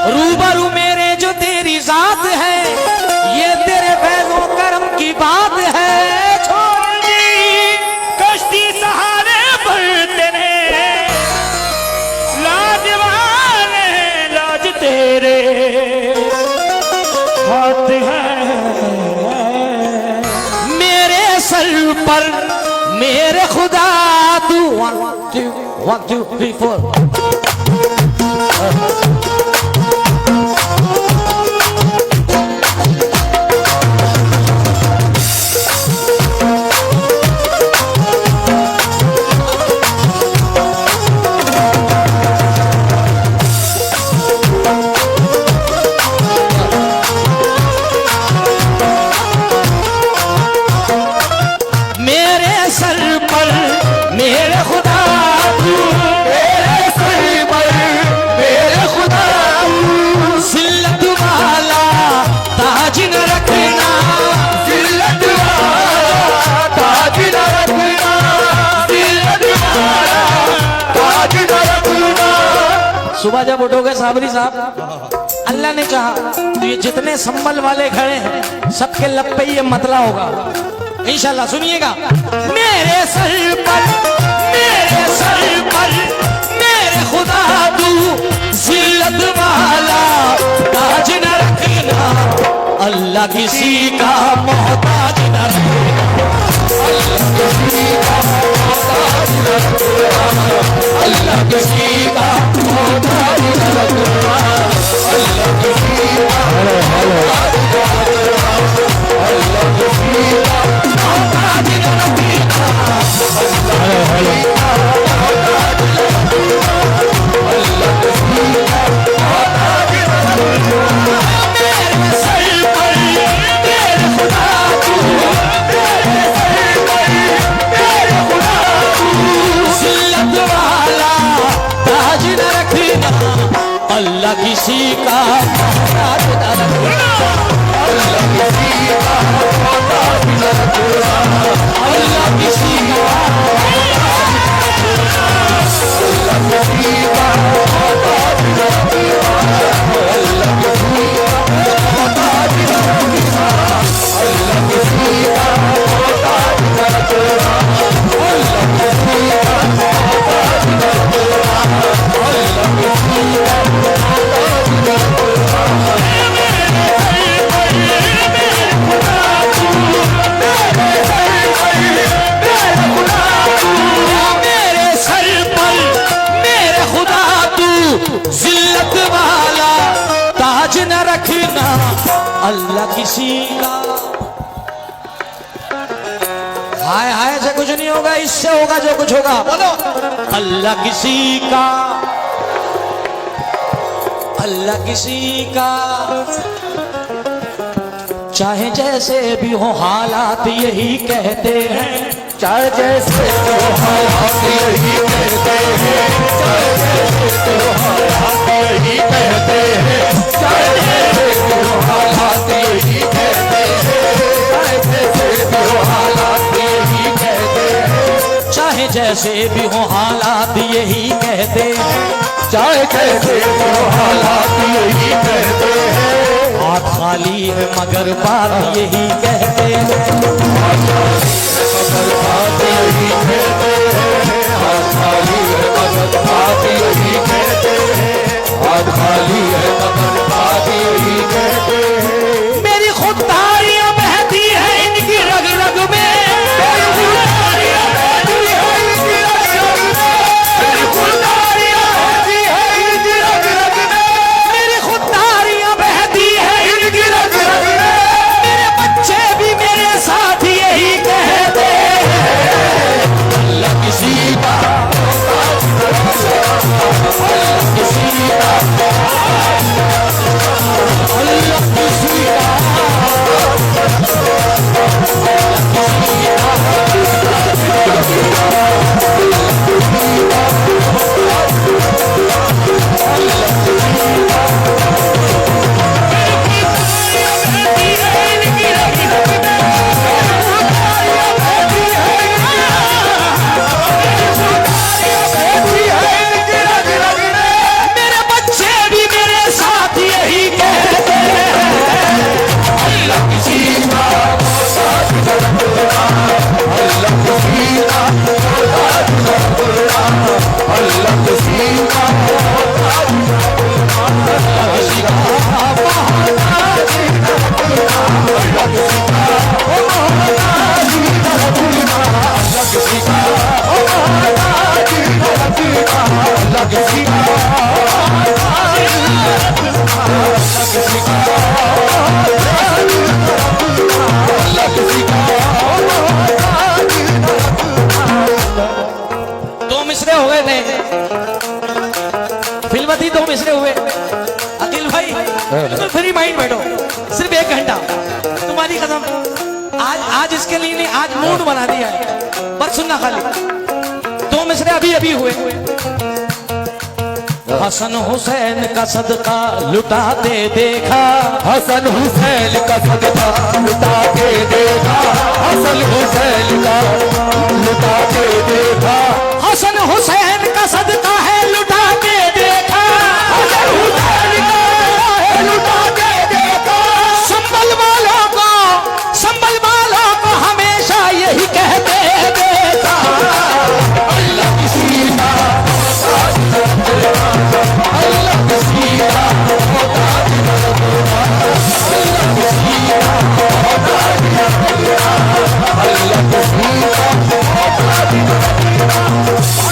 रूबरू मेरे जो तेरी जात है, ये तेरे फैज़ो करम की बात है। छोड़ दी कश्ती सहारे पर तेरे, लाजवान लाज तेरे हाथ है मेरे सर पर मेरे खुदा। तू 1 2 3 4 सुबह जब उठोगे साबरी साहब, अल्लाह ने चाहा तो ये जितने संभल वाले खड़े हैं सबके लब पे ये मतला होगा इंशाल्लाह। सुनिएगा। मेरे सर पर मेरे खुदा तू जिल्लत वाला ताज न रखना, अल्लाह किसी का मोहताज न रखना, अल्लाह किसी का मोहताज न रखना, अल्लाह किसी का मोहताज न रखना, अल्लाह किसी का मोहताज न रखना, अल्लाह किसी का मोहताज न रखना, अल्लाह किसी का मोहताज न रखना। मेरे सर पर मेरे खुदा तू, मेरे सर पर मेरे खुदा तू जिल्लत वाला ताज न रखना, अल्लाह किसी का मोहताज न रखना, अल्लाह किसी का मोहताज न रखना, अल्लाह किसी का मोहताज न रखना, अल्लाह किसी का मोहताज न रखना, अल्लाह किसी का मोहताज न रखना, अल्लाह किसी का मोहताज न रखना, अल्लाह किसी का मोहताज न रखना, अल्लाह किसी का मोहताज न रखना। मेरे सर पर मेरे खुदा तू जिल्लत वाला ताज न रखना, अल्लाह किसी का। हाय हाय से कुछ नहीं होगा, इससे होगा जो कुछ होगा। बोलो अल्लाह किसी का, अल्लाह किसी का। चाहे जैसे भी हो हालात यही कहते हैं, चाहे जैसे भी हो हालात यही कहते हैं, चाहे जैसे भी हो हालात यही कहते हैं, चाहे जैसे भी हो हालात यही कहते हैं, चाहे जैसे भी हो हालात यही कहते हैं, चाहे जैसे भी हो हालात यही कहते हैं, चाहे जैसे भी हो हालात यही कहते हैं। हाथ खाली है मगर बात यही कहते हैं, हाथ खाली है मगर बात यही कहते हैं, हाथ खाली है मगर बात यही कहते हैं, हाथ खाली है मगर बात यही कहते हैं। मेरी खुदारियां बहती है इनकी रग रग में, मेरी खुदारियां बहती है इनकी रग रग में, मेरी खुदारियां बहती है इनकी रग रग में, मेरी खुदारियां बहती है इनकी रग रग में। मेरे बच्चे भी मेरे साथ यही कहते हैं, अल्लाह किसी का, अल्लाह किसी का दो मिसरे हो गए थे, फिल्मती दो मिसरे हुए। अखिल भाई बिल्कुल फ्री माइंड बैठो, सिर्फ 1 घंटा तुम्हारी कसम। आज इसके लिए नहीं, आज मूड बना दिया है, बस सुनना खाली। दो मिसरे अभी अभी हुए। हसन हुसैन का सदका लुटाते देखा, हसन हुसैन का सदका लुटाते देखा, हसन हुसैन का लुटाते देखा, हसन हुसैन का सदका है लुटा के देखा, हसन हुसैन का है लुटाते देखा। संभल वालों को हमेशा यही कहते देखा। अल्लाह किसी का अल्लाह किसी का मोहताज न रखना, अल्लाह किसी का मोहताज न रखना, अल्लाह किसी का मोहताज न रखना, अल्लाह किसी का मोहताज न रखना,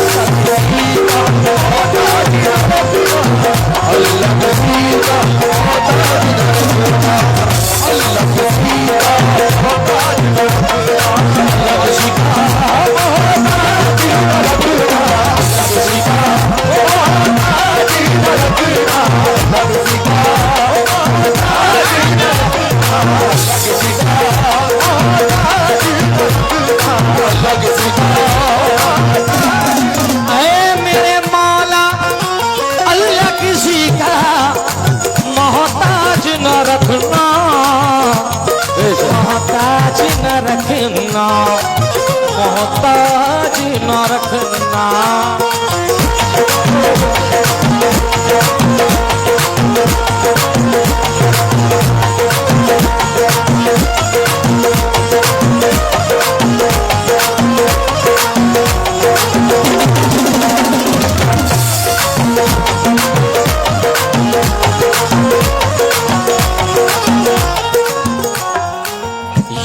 अल्लाह किसी का मोहताज न रखना, अल्लाह किसी का मोहताज न रखना, अल्लाह किसी का मोहताज न रखना, अल्लाह किसी का मोहताज न रखना, अल्लाह किसी का मोहताज न रखना, अल्लाह किसी का मोहताज न रखना, अल्लाह किसी का ऐ मेरे मौला अल्लाह किसी का मोहताज न रखना, मोहताज न रखना, मोहताज न रखना।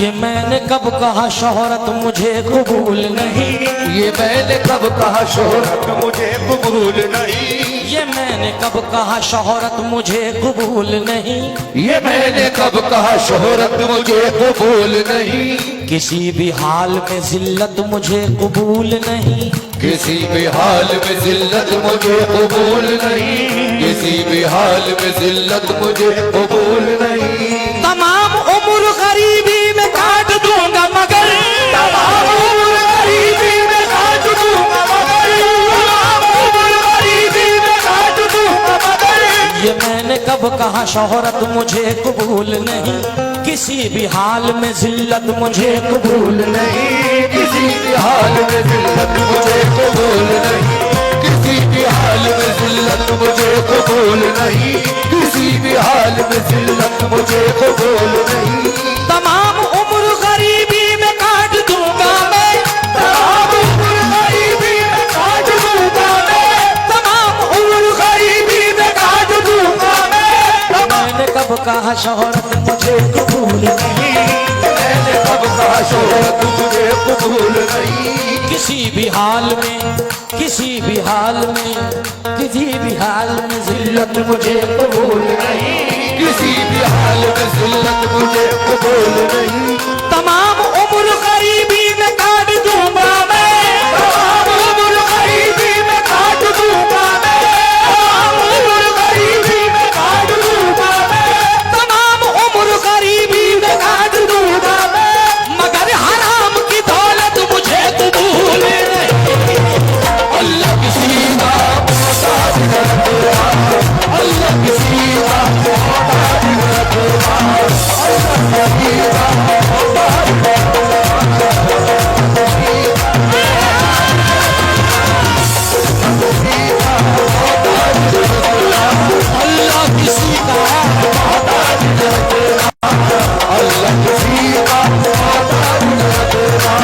ये मैंने कब कहा शोहरत मुझे कबूल नहीं, ये मैंने कब कहा शोहरत मुझे कबूल नहीं, ये मैंने कब कहा शोहरत मुझे कबूल नहीं, ये मैंने कब कहा शोहरत मुझे कबूल नहीं, किसी भी हाल में जिल्लत मुझे कबूल नहीं, किसी भी हाल में जिल्लत मुझे कबूल नहीं, किसी भी हाल में जिल्लत मुझे कबूल नहीं। तमाम उम्र गरीबी में काट दूंगा मगर, तमाम उम्र गरीबी में काट दूंगा मगर, तमाम उम्र गरीबी में काट दूंगा मगर, ये मैंने कब कहा शोहरत मुझे कबूल नहीं, किसी भी हाल में जिल्लत मुझे कबूल नहीं, किसी भी हाल में जिल्लत मुझे कबूल नहीं, किसी भी हाल में जिल्लत मुझे कबूल नहीं, किसी भी हाल में जिल्लत मुझे कबूल नहीं। तमाम उम्र गरीबी में काट दूंगा मैं, तमाम उम्र गरीबी में काट दूंगा मैं, तमाम उम्र गरीबी में काट दूंगा मैं। मैंने कब कहा शोहरत मुझे कबूल नहीं, मैंने कब कहा शोहरत मुझे कबूल नहीं, किसी भी हाल में, किसी भी हाल में, किसी भी हाल में जिल्लत मुझे कबूल नहीं, किसी भी हाल में जिल्लत मुझे कबूल नहीं। तमाम उम्र गरीबी में काट दूंगा मैं, तमाम उम्र गरीबी में काट दूंगा मैं, तमाम उम्र गरीबी में काट दूंगा मैं, तमाम उम्र गरीबी में काट दूंगा मैं, मगर हराम की दौलत मुझे कबूल नहीं। अल्लाह किसी का मोहताज न रखना, अल्लाह किसी का मोहताज न रखना, अल्लाह किसी का मोहताज न अल्लाह किसी का मोहताज न रखना, अल्लाह किसी का मोहताज न रखना,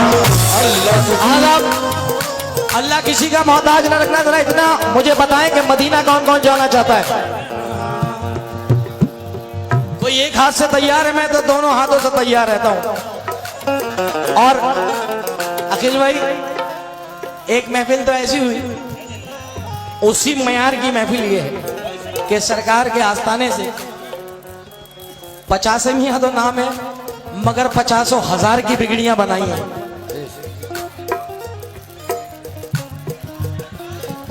अल्लाह किसी का मोहताज न रखना। जरा इतना मुझे बताएं कि मदीना कौन कौन जाना चाहता है? कोई एक हाथ से तैयार है, मैं तो दोनों हाथों से तैयार रहता हूं। और अखिल भाई, एक महफिल तो ऐसी हुई उसी मयार की महफिल ये है कि सरकार के आस्थाने से 50 मियाँ तो नाम है, मगर 50,000 की बिगड़ियां बनाई हैं।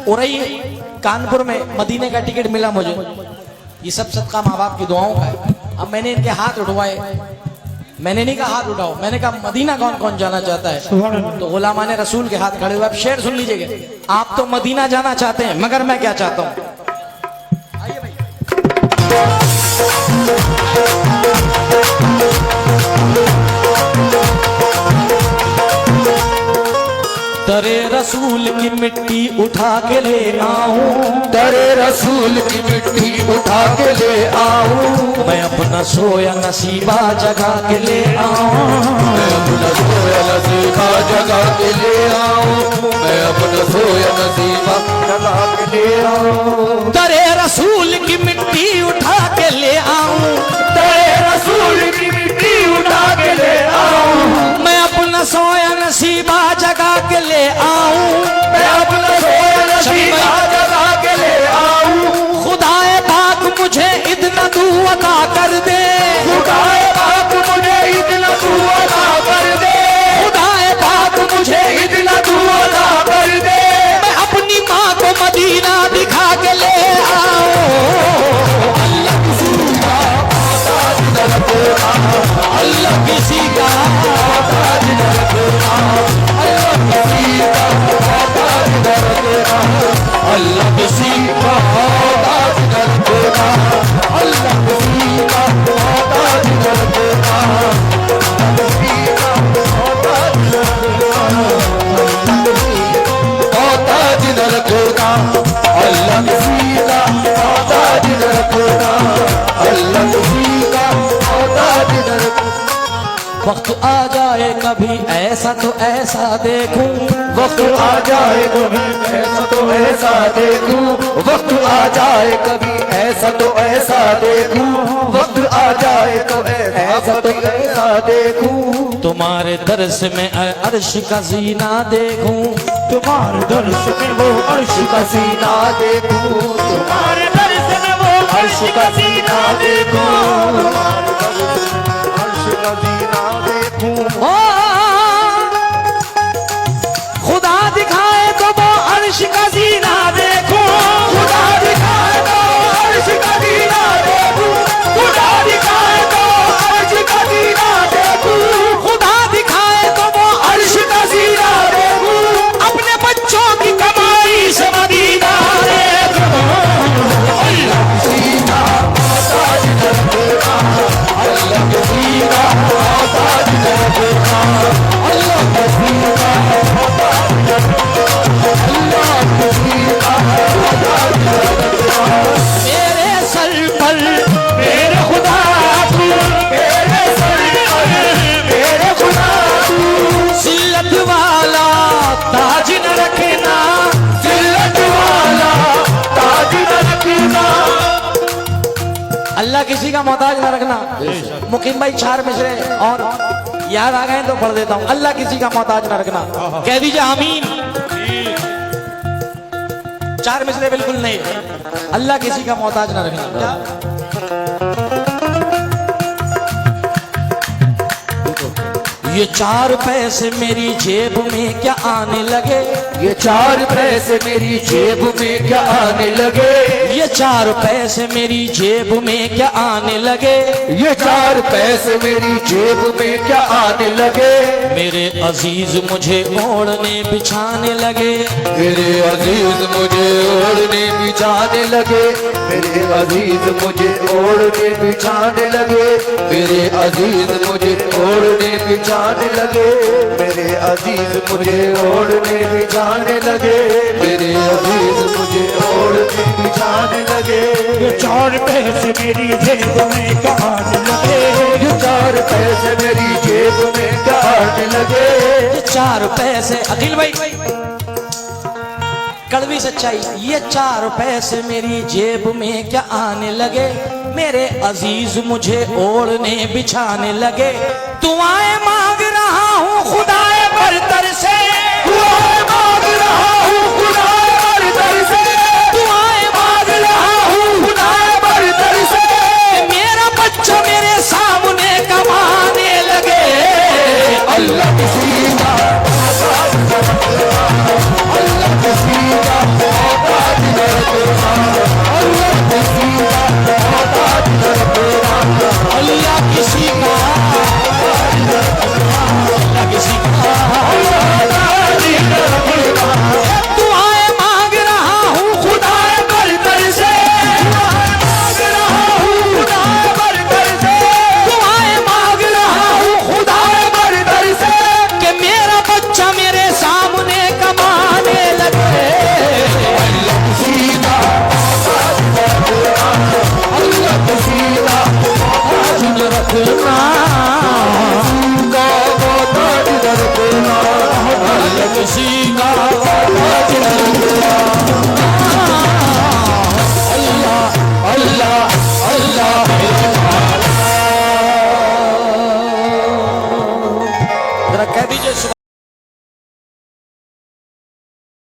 और ये कानपुर में मदीने का टिकट मिला मुझे, ये सब सदका माँ बाप की दुआओं का है। अब मैंने इनके हाथ उठवाए, मैंने नहीं कहा हाथ उठाओ, मैंने कहा मदीना कौन कौन जाना चाहता है, तो गुलामाने रसूल के हाथ खड़े हुए। अब शेर सुन लीजिएगा, आप तो मदीना जाना चाहते हैं, मगर मैं क्या चाहता हूं। आइए भाई। दरे रसूल की मिट्टी उठा के ले आऊं, दरे रसूल की मिट्टी उठा के ले आऊं, मैं अपना सोया नसीबा जगा के ले आऊं, मैं अपना सोया नसीबा जगा के ले आऊं, मैं अपना सोया नसीबा जगा के ले आऊं। दरे रसूल की मिट्टी उठा के ले आऊं, दरे रसूल की मिट्टी उठा के ले आऊं, मैं अपना सोया नसीबा जगा के ले आऊं, मैं अपना सोया नसीबा जगा के ले आऊं। खुदाए पाक मुझे इतना तू अता कर दे, खुदाए पाक मुझे इतना तू अता कर दे, खुदाए पाक मुझे इतना तू अता कर दे, मैं अपनी माँ को मदीना दिखा के ले आऊं। अल्लाह किसी का मोहताज न रखना, अल्लाह किसी का मोहताज न रखना, अल्लाह किसी का मोहताज न रखना, अल्लाह किसी का मोहताज न रखना, अल्लाह किसी का मोहताज न रखना, किसी का मोहताज न रखना, मोहताज न रखना, अल्लाह किसी का मोहताज न रखना, अल्लाह किसी का मोहताज न रखना। वक्त आ जाए कभी ऐसा तो ऐसा देखूं, वक्त आ जाए कभी ऐसा तो ऐसा देखूं, वक्त आ जाए कभी ऐसा तो ऐसा देखूं, वक्त आ जाए तो ऐसा तो ऐसा देखूं, तुम्हारे दर्श में अर्श का जीना देखूं, तुम्हारे दर्श में वो अर्श का सीना देखूं, तुम्हारे दर्श में वो अर्श का सीना देखूं, तुम्हारे दर्श में अर्श का सीना देखूं। ओ खुदा दिखाए तो वो अर्श का जीना देखूं, खुदा दिखाए तो अर्श का दीना देखूं, खुदा दिखाए तो अर्श का दीना देखूं, खुदा दिखाए तो वो अर्श का दीना देखूं, अपने बच्चों की कमाई से मदीना देखूं। अल्लाह किसी का मोहताज न रखना, अल्लाह किसी का मोहताज न रखना, अल्लाह किसी का मोहताज न रखना, अल्लाह किसी का मोहताज न रखना। मेरे सर पर मेरे खुदा तू, मेरे सर पर मेरे खुदा तू, जिल्लत वाला ताज न रखना, जिल्लत वाला ताज न रखना। अल्लाह किसी का मोहताज न रखना। मुकीम भाई 4 मिसरे और याद आ गए तो पढ़ देता हूँ। अल्लाह किसी का मोहताज न रखना, कह दीजिए आमीन। 4 मिसरे बिल्कुल नहीं, अल्लाह किसी का मोहताज न रखना। ये 4 पैसे मेरी जेब में क्या आने लगे, ये 4 पैसे मेरी जेब में क्या आने लगे, ये 4 पैसे मेरी जेब में क्या आने लगे, ये 4 पैसे मेरी जेब में क्या आने लगे, मेरे अजीज मुझे ओढ़ने बिछाने लगे, मेरे अजीज मुझे ओढ़ने बिछाने लगे, मेरे अजीज मुझे ओढ़ने बिछाने लगे, मेरे अजीज मुझे ओढ़ने बिछाने लगे, मेरे अजीज मुझे ओढ़ने बिछाने लगे, मेरे अजीज मुझे ओढ़ने बिछाने लगे। ये 4 पैसे मेरी जेब में क्या आने लगे, ये 4 पैसे मेरी जेब में क्या आने लगे, ये 4 पैसे अखिल भाई कड़वी सच्चाई, ये 4 पैसे मेरी जेब में क्या आने लगे, मेरे अजीज मुझे ओढ़ने बिछाने लगे, दुआएं मांग रहा हूँ खुदाए बरतर से,